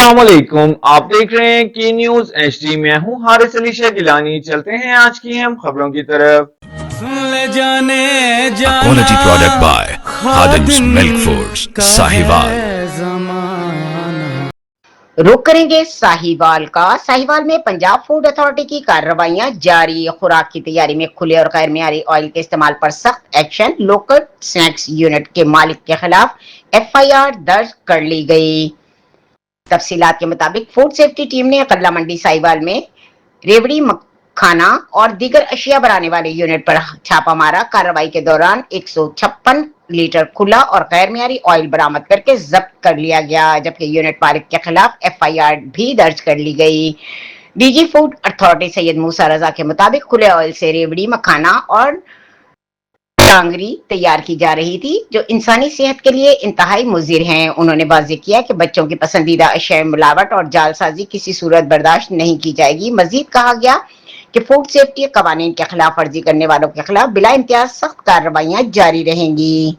अस्सलामुअलैकुम, आप देख रहे हैं की न्यूज एचडी। मैं हूं हारिस अली शाह गिलानी। चलते हैं आज की हम खबरों की तरफ। A quality product by Khadim's Milk Foods, Sahiwal. रुक करेंगे साहिवाल का। साहिवाल में पंजाब फूड अथॉरिटी की कार्रवाइयां जारी। खुराक की तैयारी में खुले और गैर मियारी ऑयल के इस्तेमाल पर सख्त एक्शन। लोकल स्नैक्स यूनिट के मालिक के खिलाफ एफआईआर दर्ज कर ली गई। तफसीलात के मुताबिक फूड सेफ्टी टीम ने कल्ला मंडी साहिवाल में रेवड़ी, मखाना और दीगर अशिया बनाने वाले यूनिट पर छापा मारा। कार्रवाई के दौरान 156 लीटर खुला और गैर मियारी ऑयल बरामद करके जब्त कर लिया गया, जबकि यूनिट मालिक के खिलाफ एफआईआर भी दर्ज कर ली गई। डीजी फूड अथॉरिटी सैयद मूसा रजा के मुताबिक खुले ऑयल से रेवड़ी, मखाना और टांगरी तैयार की जा रही थी, जो इंसानी सेहत के लिए इंतहाई मुज़िर हैं। उन्होंने वाज़ेह किया कि बच्चों की पसंदीदा अशिया मिलावट और जालसाजी किसी सूरत बर्दाश्त नहीं की जाएगी। मजीद कहा गया कि फूड सेफ्टी कवानीन के खिलाफ वर्जी करने वालों के खिलाफ बिला इम्तियाज सख्त कार्रवाइयां जारी रहेंगी।